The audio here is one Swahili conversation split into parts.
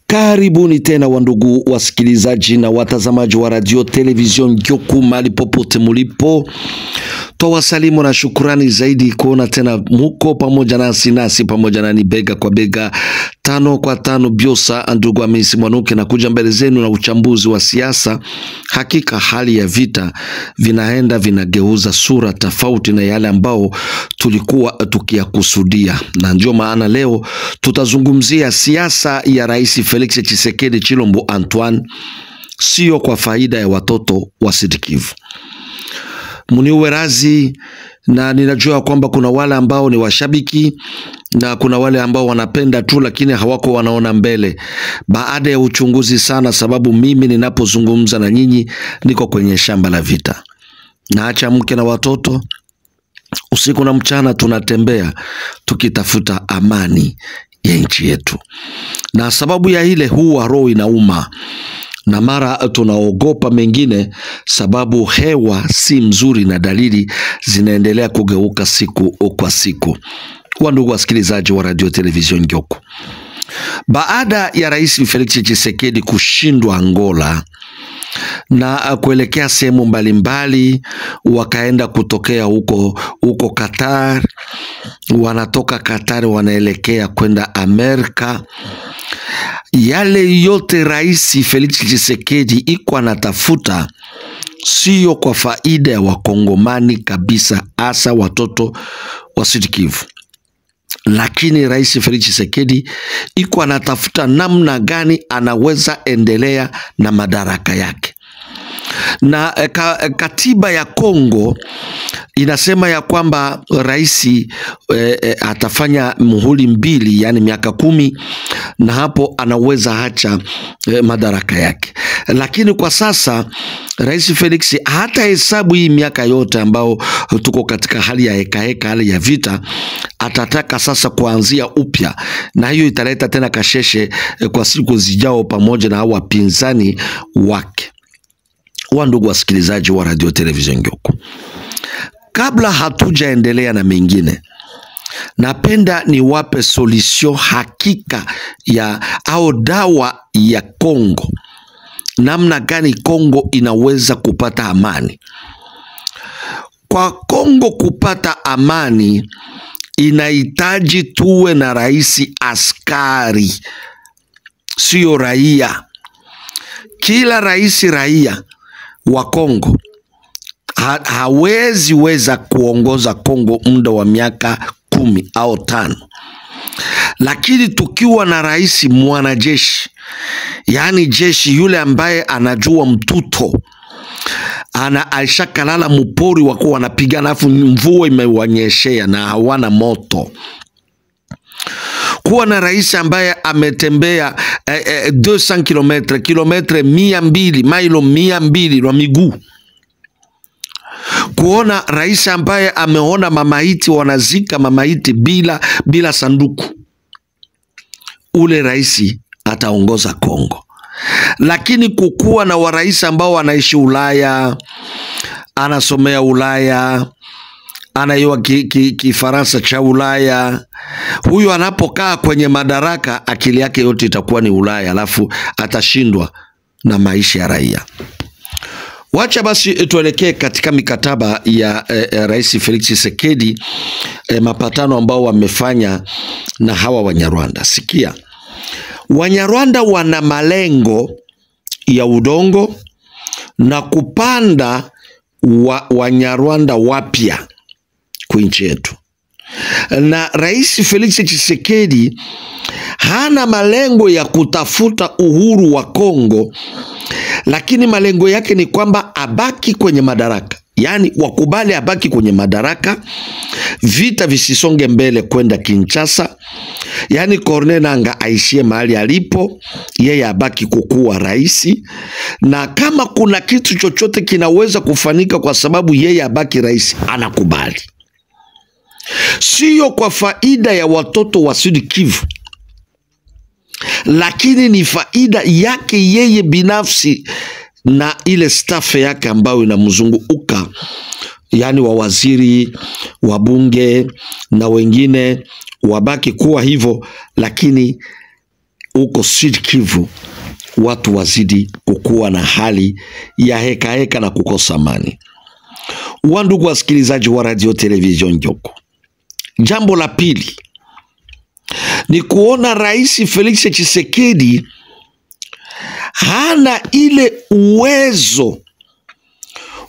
Karibuni tena wandugu wasikilizaji na watazamaji wa radio television Ngyoku mali popote mulipo. Twawasalimu na shukurani zaidi kuona tena muko pamoja nasi pamoja nani bega kwa bega, tano kwa tano Biosa Ndugu Hamisi Mwanuke na kuja mbele zenu na uchambuzi wa siasa. Hakika hali ya vita vinageuza sura tofauti na yale ambao tulikuwa tukiyakusudia, na ndio maana leo tutazungumzia siasa ya Rais Felix Tshisekedi Chilombo Antoine, sio kwa faida ya watoto wa Sud Kivu. Muniwe razi, na ninajua kwamba kuna wale ambao ni washabiki na kuna wale ambao wanapenda tu lakini hawako wanaona mbele baada ya uchunguzi sana, sababu mimi ninapozungumza na nyinyi niko kwenye shamba la vita. Naacha mke na watoto, usiku na mchana tunatembea tukitafuta amani ya nchi yetu, na sababu ya ile huwa roho inauma na mara tunaogopa mengine, sababu hewa si mzuri na dalili zinaendelea kugeuka siku kwa siku. Wandugu wasikilizaji wa radio television Ngyoku, baada ya Rais Felix Tshisekedi kushindwa Angola na kuelekea sehemu mbalimbali, wakaenda kutokea huko Qatar, wanatoka Qatar wanaelekea kwenda Amerika. Yale yote Rais Felix Tshisekedi iko anatafuta sio kwa faida ya wakongomani kabisa, hasa watoto wa Sud Kivu. Lakini Rais Felix Tshisekedi iko anatafuta namna gani anaweza endelea na madaraka yake. Na katiba ya Kongo inasema ya kwamba rais atafanya muhuli mbili, yani miaka 10, na hapo anaweza hacha madaraka yake. Lakini kwa sasa Rais Felix hata hesabu hii miaka yote ambao tuko katika hali ya heka, hali ya vita, atataka sasa kuanzia upya, na hiyo italeta tena kasheshe kwa siku zijao pamoja na wapinzani wake. Wandugu wasikilizaji wa radio television Ngyoku, kabla hatujaendelea na mengine, napenda niwape solution hakika au dawa ya Kongo, namna gani Kongo inaweza kupata amani. Kwa Kongo kupata amani inahitaji tuwe na rais askari, sio raia. Kila raia wa Kongo hawezi weza kuongoza Kongo muda wa miaka 10 au 5. Lakini tukiwa na rais mwanajeshi, yani jeshi yule ambaye anajua mtuto, aishakalala mpori wako wanapigana afu mvua imewanyeshea na hawana moto. Kuwa na rais ambaye ametembea 200 kilometre 200 mailo 200 kwa miguu. Kuona rais ambaye ameona mamaiti wanazika mamaiti bila sanduku. Ule rais ataongoza Kongo. Lakini kukuwa na warais ambao wanaishi Ulaya, anasomea Ulaya, anayua Kifaransa cha Ulaya, huyu anapokaa kwenye madaraka akili yake yote itakuwa ni Ulaya, alafu atashindwa na maisha ya raia. Wacha basi tuelekee katika mikataba ya Rais Felix Tshisekedi, mapatano ambao wamefanya na hawa Wanyarwanda. Sikia, Wanyarwanda wana malengo ya udongo na kupanda Wanyarwanda wapya kwa nchi yetu. Na Rais Felix Tshisekedi hana malengo ya kutafuta uhuru wa Kongo, lakini malengo yake ni kwamba abaki kwenye madaraka. Yani wakubali abaki kwenye madaraka, vita visisonge mbele kwenda Kinshasa. Yani Corneille Nangaa aishie mahali alipo, yeye abaki kukuwa rais, na kama kuna kitu chochote kinaweza kufanika kwa sababu yeye abaki rais, anakubali. Sio kwa faida ya watoto wa Sud Kivu, lakini ni faida yake yeye binafsi na ile staff yake ambayo inamzunguka yani wawaziri, wabunge na wengine wabaki kuwa hivyo, lakini huko Sud Kivu watu wazidi kukuwa na hali ya heka heka na kukosa amani. Wandugu wasikilizaji wa radio television Ngyoku, jambo la pili ni kuona Rais Felix Tshisekedi hana ile uwezo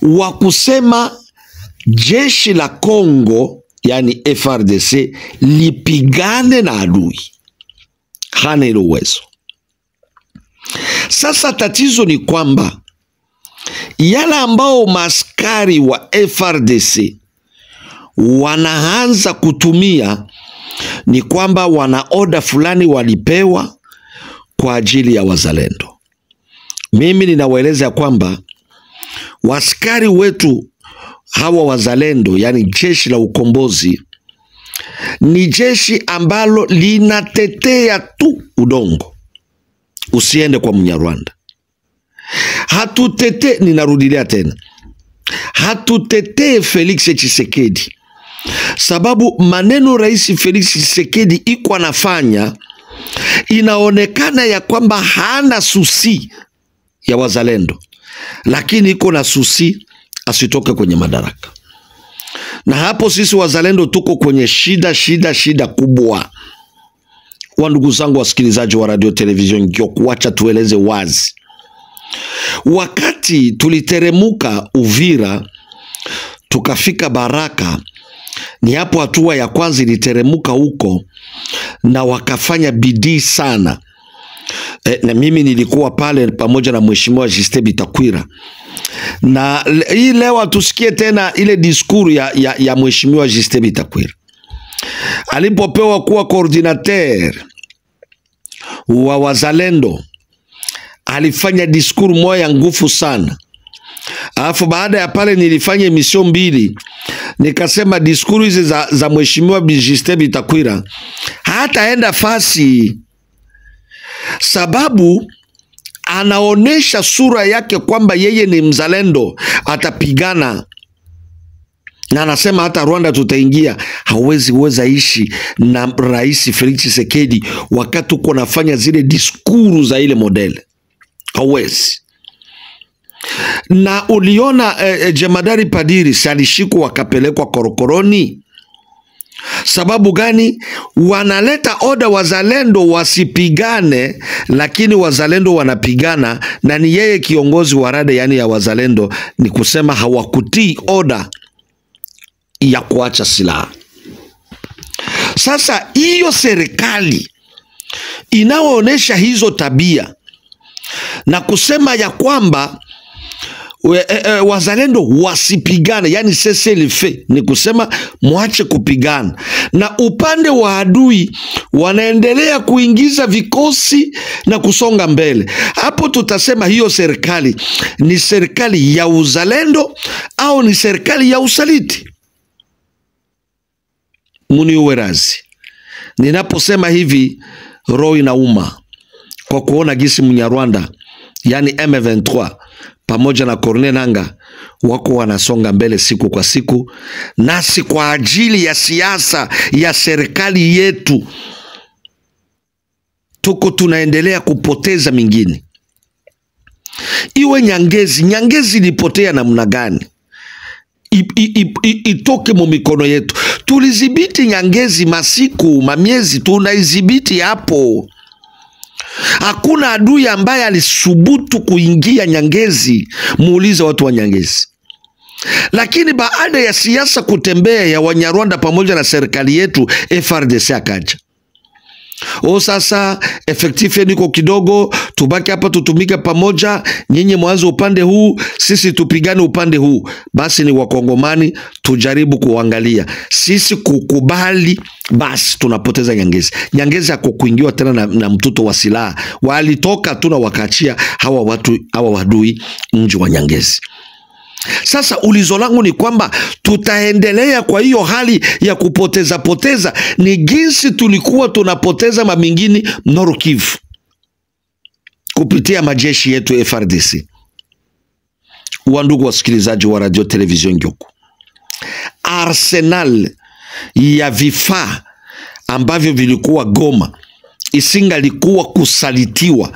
wa kusema jeshi la Kongo yani FARDC lipigane na adui. Hana ile uwezo. Sasa tatizo ni kwamba yale ambao maskari wa FARDC wanaanza kutumia ni kwamba wana oda fulani walipewa kwa ajili ya wazalendo. Mimi ninawaeleza kwamba waskari wetu hawa wazalendo, yani jeshi la ukombozi, ni jeshi ambalo linatetea tu udongo. Usiende kwa Mnyarwanda. Hatutete, ninarudilia tena, hatutete Felix Tshisekedi, sababu maneno Rais Felix Tshisekedi iko anafanya inaonekana ya kwamba hana susi ya wazalendo, lakini iko na susi asitoke kwenye madaraka. Na hapo sisi wazalendo tuko kwenye shida kubwa. Wandugu zangu wasikilizaji wa radio television Ngyoku, wacha tueleze wazi. Wakati tuliteremuka Uvira tukafika Baraka, ni hapo hatua ya kwanza iliteremuka huko, na wakafanya bidii sana. Na mimi nilikuwa pale pamoja na Mheshimiwa Justin Bitakwira. Na hii leo tusikie tena ile diskuru ya Mheshimiwa Justin Bitakwira. Alipopewa kuwa coordinateur wa wazalendo, alifanya diskuru moja ngufu sana. Alafu baada ya pale nilifanya emission mbili, nikasema diskuru hizi za Mheshimiwa Justin Bitakwira hataenda fasi, sababu anaonesha sura yake kwamba yeye ni mzalendo, atapigana. Na anasema hata Rwanda tutaingia. Hawezi uweza ishi na Rais Felix Tshisekedi wakati uko nafanya zile diskuru za ile model. Hawezi. Na uliona Jemadari Padiri salishikwa wakapelekwa korokoroni. Sababu gani? Wanaleta oda wazalendo wasipigane, lakini wazalendo wanapigana, na ni yeye kiongozi wa rada yani ya wazalendo, ni kusema hawakutii oda ya kuacha silaha. Sasa hiyo serikali inaonesha hizo tabia na kusema ya kwamba wazalendo wasipigane, yani cessez-le-feu, ni kusema muache kupigana, na upande wa adui wanaendelea kuingiza vikosi na kusonga mbele. Hapo tutasema hiyo serikali ni serikali ya uzalendo au ni serikali ya usaliti? Muniuwe razi. Ninaposema hivi roho inauma kwa kuona gisi Mnyarwanda yani M23 pamoja na Corneille Nangaa wako wanasonga mbele siku kwa siku, nasi kwa ajili ya siasa ya serikali yetu tuko tunaendelea kupoteza mingine. Iwe Nyangezi ilipotea namna gani? Itoke mu mikono yetu. Tulizibiti Nyangezi masiku mamiezi, tunaizibiti hapo. Hakuna adui ambaye alisubutu kuingia Nyangezi. Muulize watu wa Nyangezi. Lakini baada ya siasa kutembea ya Wanyarwanda pamoja na serikali yetu, FARDC akaja. Sasa efektifu niko kidogo, tubaki hapa tutumike pamoja, nyinyi mwanzo upande huu, sisi tupigane upande huu. Basi ni wakongomani tujaribu kuangalia. Sisi kukubali, basi tunapoteza Nyangezi. Nyangezi hako kuingiwa tena na mtoto wa silaha. Walitoka tu na wakachia hawa wadui mji wa Nyangezi. Sasa ulizo langu ni kwamba tutaendelea kwa hiyo hali ya kupoteza ni jinsi tulikuwa tunapoteza mamingini Nord Kivu kupitia majeshi yetu FARDC. Wandugu wasikilizaji wa radio television Ngyoku, arsenal ya vifaa ambavyo vilikuwa Goma isingalikuwa kusalitiwa,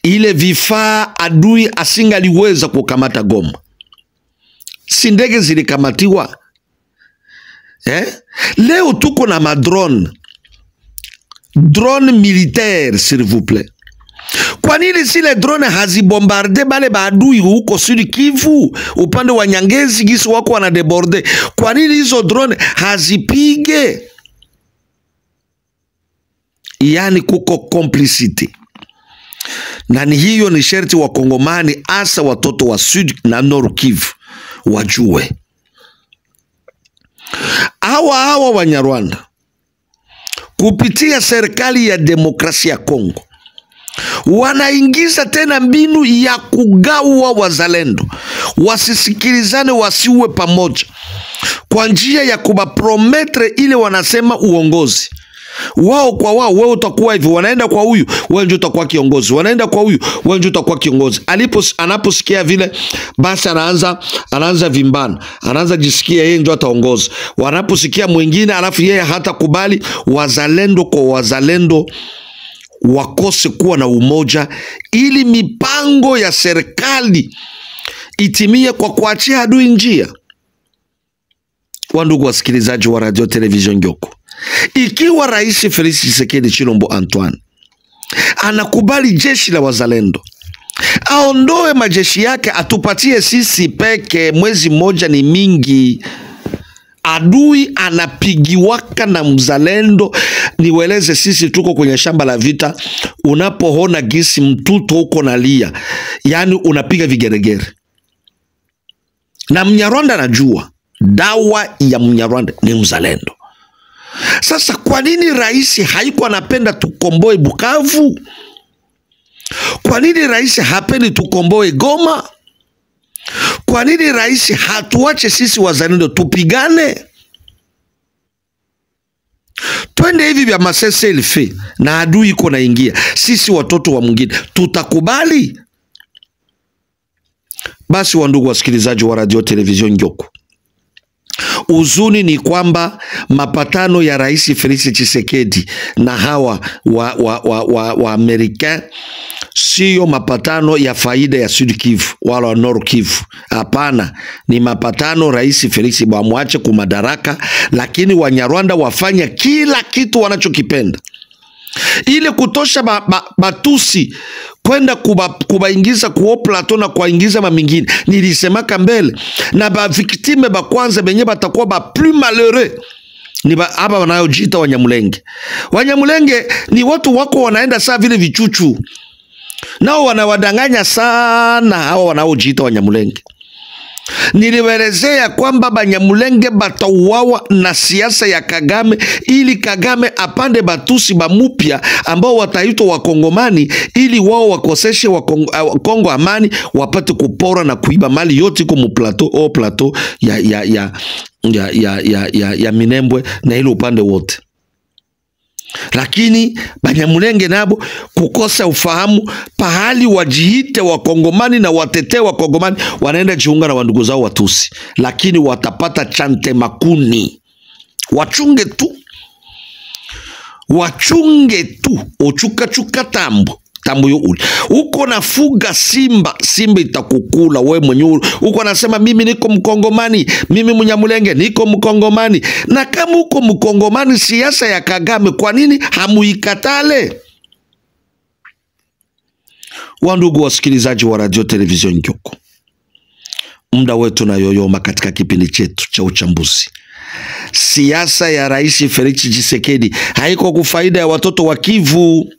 ile vifaa adui asingaliweza kukamata Goma. Si ndege zilikamatiwa? Leo tuko na madrone, drone militaire s'il vous plaît. Kwa nini zile drone hazibombarde bale baadui huko Sud Kivu upande wa Nyangezi gisi wako wana deborde? Kwa nini hizo drone hazipige? Yani kuko complicity. Na ni hiyo ni sherti wa Kongomani, asa watoto wa Sud na Nord Kivu wajue. Hawa Wanyarwanda kupitia serikali ya demokrasia ya Kongo wanaingiza tena mbinu ya kugawa wazalendo, wasisikilizane, wasiwe pamoja, kwa njia ya kubaprometre ile wanasema uongozi wao kwa wao. Wewe utakuwa hivi, wanaenda kwa huyu, wewe ndio utakuwa kiongozi, wanaenda kwa huyu, wewe ndio utakuwa kiongozi. Anaposikia vile, basi anaanza vimbana, anaanza jisikia yeye ndio ataongoza. Wanaposikia mwingine alafu yeye hata kubali, wazalendo kwa wazalendo wakose kuwa na umoja, ili mipango ya serikali itimie kwa kuachia adui njia. Wandugu wasikilizaji wa Radio Television Ngyoku, ikiwa Rais Felix Tshisekedi Chilombo Antoine anakubali jeshi la wazalendo, aondoe majeshi yake, atupatie sisi peke, mwezi mmoja ni mingi. Adui anapigiwaka na mzalendo. Niweleze, sisi tuko kwenye shamba la vita. Unapoona gisi mtuto uko nalia, yani unapiga vigeregere. Na Mnyarwanda anajua dawa ya Mnyarwanda ni mzalendo. Sasa kwa nini rais haiko anapenda tukomboe Bukavu? Kwa nini rais hapendi tukomboe Goma? Kwa nini rais hatuache sisi wazalendo tupigane? Twende hivi vya masese ilfe na adui iko naingia, sisi watoto wa mwingine tutakubali? Basi wandugu wasikilizaji wa Radio Television Ngyoku, uzuni ni kwamba mapatano ya Rais Felix Tshisekedi na hawa wa Amerika siyo mapatano ya faida ya Sud Kivu wala wa Nord Kivu. Hapana, ni mapatano Rais Felix bamwache kumadaraka, lakini Wanyarwanda wafanya kila kitu wanachokipenda, ile kutosha batusi kwenda kubaingiza kuo plateau na kuingiza mamingine. Nilisemaka mbele, na ba victime ba kwanza benye batakuwa ba plus malheureux ni hapa wanayojiita Wanyamulenge. Wanyamulenge ni watu wako wanaenda saa vile vichuchu, nao wanawadanganya sana hawa wanaojiita Wanyamulenge. Niliwelezea kwamba Banyamulenge batauawa na siasa ya Kagame, ili Kagame apande batusi bamupya ambao wataitwa Wakongomani, ili wao wakoseshe Kongo amani, wapate kupora na kuiba mali yote kwa plateau ya Minembwe na ile upande wote. Lakini Banyamulenge nabo kukosa ufahamu, pahali wajiite Wakongomani na watetee Wakongomani, wanaenda jiunga na wandugu zao Watusi, lakini watapata chante makuni. Wachunge tu ochuka tambo yo uli. Uko nafuga simba itakukula we mwenye. Uko nasema mimi niko Mkongomani, mimi Mnyamulenge niko Mkongomani. Na kama uko Mkongomani, siasa ya Kagame kwa nini hamuikatale? Wandugu wasikilizaji wa Radio Television Ngyoku, muda wetu na yoyoma katika kipindi chetu cha uchambuzi. Siasa ya Rais Felix Tshisekedi haiko kufaida ya watoto wa Kivu.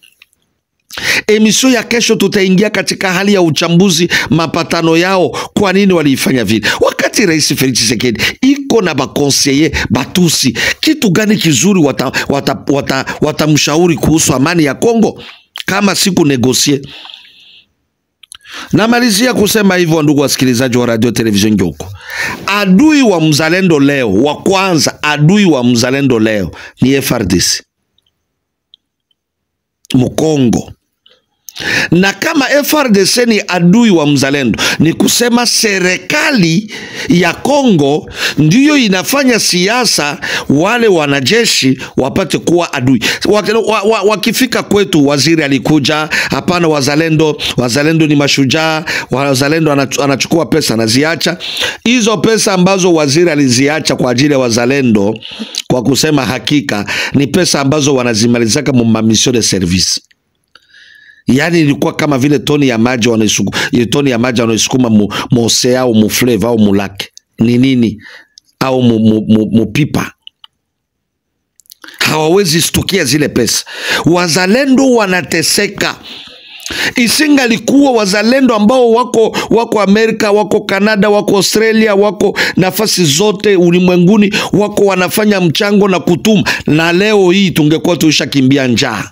Emission ya kesho tutaingia katika hali ya uchambuzi mapatano yao, kwa nini waliifanya vile. Wakati Rais Felix Tshisekedi iko na bakonseye batusi, kitu gani kizuri watamshauri kuhusu amani ya Kongo kama siku negosie? Namalizia kusema hivyo, ndugu wasikilizaji wa Radio Television Ngyoku, adui wa mzalendo leo, wa kwanza adui wa mzalendo leo ni FARDC Mkongo. Na kama FRDC ni adui wa mzalendo, ni kusema serikali ya Kongo ndiyo inafanya siasa wale wanajeshi wapate kuwa adui. Wakifika kwetu, waziri alikuja, hapana wazalendo ni mashujaa, wazalendo anachukua pesa anaziacha. Hizo pesa ambazo waziri aliziacha kwa ajili ya wazalendo, kwa kusema hakika, ni pesa ambazo wanazimalizaka mu mission de service. Yani ilikuwa kama vile toni ya maji wanaisukuma mosea au mufleva au mulake ni nini au mupipa. Hawawezi stukia zile pesa. Wazalendo wanateseka. Isingalikuwa wazalendo ambao wako Amerika, wako Canada, wako Australia, wako nafasi zote ulimwenguni, wako wanafanya mchango na kutuma, na leo hii tungekuwa tuishakimbia njaa.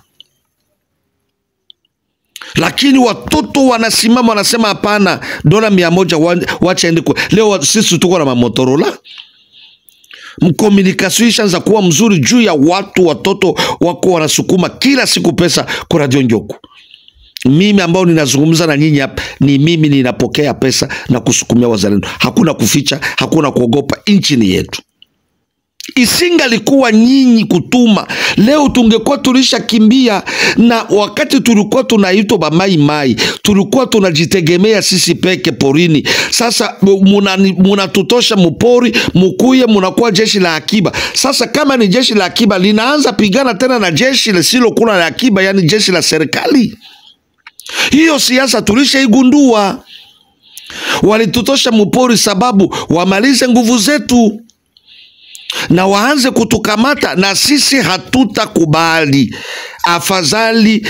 Lakini watoto wanasimama wanasema hapana, dola 100 wacha ende kwa. Leo sisi tuko na Motorola. Mkomunikasyon ishaanza kuwa mzuri juu ya watoto wako wanasukuma kila siku pesa kwa Radio Ngyoku. Mimi ambao ninazungumza na nyinyi hapa, ni mimi ninapokea pesa na kusukumia wazalendo. Hakuna kuficha, hakuna kuogopa, nchi ni yetu. Isingalikuwa nyinyi kutuma, leo tungekuwa tulisha kimbia. Na wakati tulikuwa tunaitwa ba mai, tulikuwa tunajitegemea sisi peke porini. Sasa munatutosha mupori, mukuye munakuwa jeshi la akiba. Sasa kama ni jeshi la akiba, linaanza pigana tena na jeshi lisilo kuna la akiba, yani jeshi la serikali. Hiyo siasa tulishaigundua. Walitutosha mupori sababu wamalize nguvu zetu na waanze kutukamata, na sisi hatutakubali. Afadhali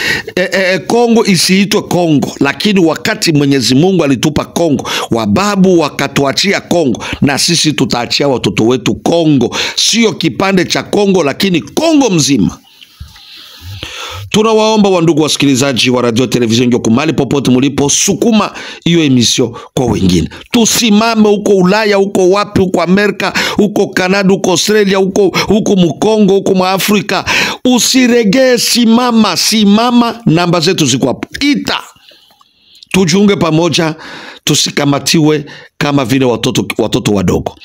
Kongo isiitwe Kongo, lakini wakati Mwenyezi Mungu alitupa Kongo, wababu wakatuachia Kongo, na sisi tutaachia watoto wetu Kongo. Sio kipande cha Kongo, lakini Kongo mzima. Tunawaomba wandugu wasikilizaji wa Radio Television Ngyoku, mahali popote mulipo, sukuma hiyo emission kwa wengine. Tusimame huko Ulaya, huko wapi, huko Amerika, huko Canada, huko Australia, huko Mkongo, huko Mwafrika. Usiregee, simama, namba zetu ziko hapo. Ita. Tujiunge pamoja, tusikamatiwe kama vile watoto wadogo.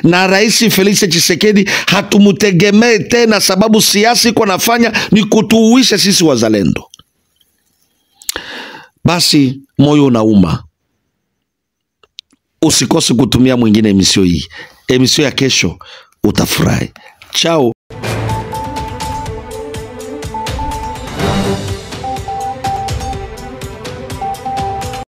Na Rais Felix Tshisekedi hatumutegemee tena, sababu siasa iko nafanya ni kutuuisha sisi wazalendo. Basi moyo unauma. Usikose kutumia mwingine emission hii. Emission ya kesho utafurahi. Chao.